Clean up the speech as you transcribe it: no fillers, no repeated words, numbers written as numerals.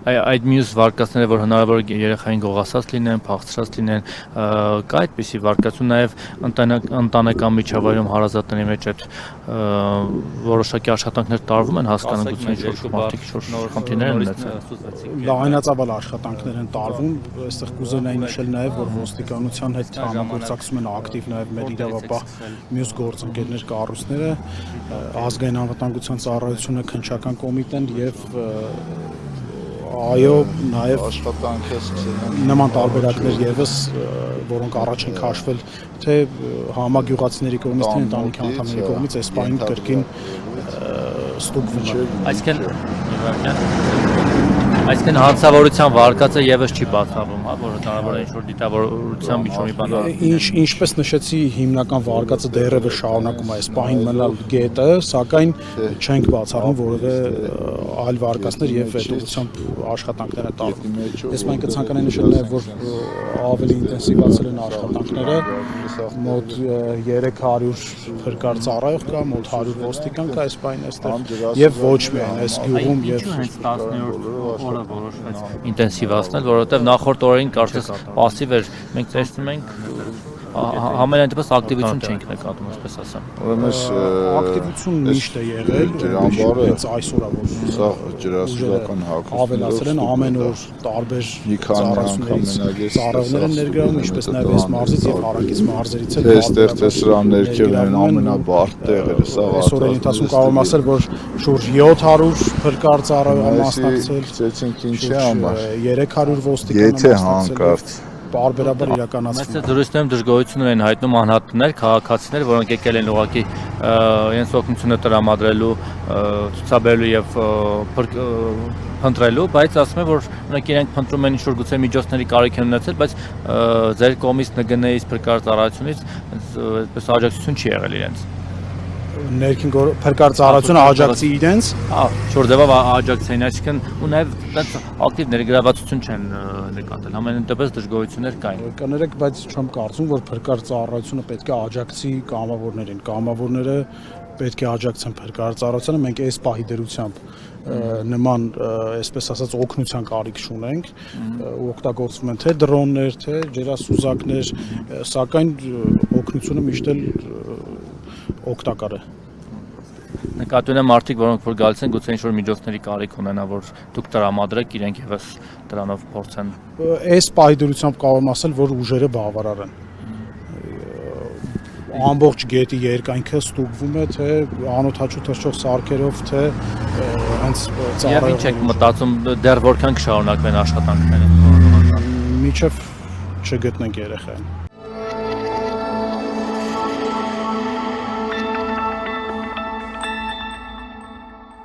Այդ մյուս վարկածները, որ հնարավոր է երեխային գողացած լինեն, փախցրած լինեն, կա այդպիսի վարկածություն նաև ընտանեկան միջավայրում հարազատների մեջ այդ որոշակի աշխատանքներ տարվում են հասկանան գուցե ինչ-որ մարդիկ խնդիրներ են ունեցել։ Լայնածավալ աշխատանքներ են տարվում, այստեղ կուզենայի նշել նաև, որ ոստիկանության հետ համագործակցում են ակտիվ նաև մեր իրավապահ մյուս գործընկերներ կառույցները, ազգային անվտանգության ծառայությունը, քննչական կոմիտեն եւ այո, նաև աշխատանքը սկսել նման տարբերակներ եւս, որոնք առաջ են քաշվել, թե համագյուղացիների կողմից, թե ընտանիքի անդամների կողմից այս պահին կրկին ստուգվում է։ Այսինքն հանցավորության վարկածը եւս չի բացառվում, հա, որ հնարավոր է ինչ-որ դիտավորության միջոցի բանալ։ Ինչպես նշեցի, հիմնական վարկածը դեռևս շարունակում է այս պահին մնալ գետը, սակայն չենք բացառում որևէ այլ վարկածներ եւ այդ ուղղությամբ աշխատանքներ են տարվում։ Ես մենք կցանկանայի նշել նաեւ, որ ավելի ինտենսիվացել են աշխատանքները, մոտ 300 փրկար ծառայող կա, մոտ 100 ոստիկան կա այս պահին այստեղ եւ ոչ միայն այս գյուղում եւ 10-րդ օրը որոշվեց ինտենսիվացնել, որովհետև նախորդ օրերին կարծես пассив էր, մենք տեսնում ենք համենայն դեպս ակտիվություն չենք նկատում, ասես ասեմ։ Ակտիվություն միշտ է եղել, հենց այսօր է որ սա ջրասիրական ավելացել են ամեն օր տարբեր ծառայողներ են ներգրավում, ինչպես նաև այս մարզից եւ հարակից մարզերից էլ այստեղ թե սրա ներքևն են ամենաբարդ տեղերը, սա այսօրերի ընթացքում կարող եմ ասել, որ շուրջ 700 փրկար ծառայող մասնակցել, ցեցինք ինչի համար 300 ոստիկան եթե հանկարծ բարբերաբար իրականացվում։ Մեծ դրույթներում դժգոհություն են հայտնում անհատներ, քաղաքացիներ, որոնք եկել են ուղղակի իրենց օգնությունը տրամադրելու, ցուցաբերելու եւ փնտրելու, բայց ասում են, որ օրինակ իրենք փնտրում են ինչ-որ գուցե միջոցների կարիք են ունեցել, բայց ձեր կողմից ՆԳՆ-ից փրկար ծառայությունից այդպես աջակցություն չի եղել իրենց։ Ներքին փրկար ծառայությունը աջակցի իրենց, շուտ ձևով աջակցային, այսինքն ու նաև այդպես ակտիվ ներգրավվածություն չեն նկատել, ամենայն դեպս դժգոհություններ կային։ Կներեք, բայց չեմ կարծում, որ փրկար ծառայությունը պետք է աջակցի կամավորներին, կամավորները պետք է աջակցեն փրկար ծառայությանը, մենք այս պահի դրությամբ նման, այսպես ասած, օգնության կարիք չունենք, օգտագործվում են թե դրոններ, թե ջերասուզակներ, սակայն օգնությունը միշտ էլ օգտակար է։ Նկատի ունեմ մարդիկ, որոնք որ գալիս են, գուցե ինչ-որ միջոցների կարիք ունենա, որ դուք տրամադրեք, իրենք եւս դրանով փորձեն։ Այս պահի կարող եմ ասել, որ ուժերը բավարար են։ Ամբողջ գետի երկայնքը ստուգվում է, թե անօթաչու թռչող սարքերով, թե հենց ծառայող։ Եվ ինչ եք մտածում, դեռ որքան կշարունակվեն աշխատանքները։ Մինչև չգտնենք երեխային։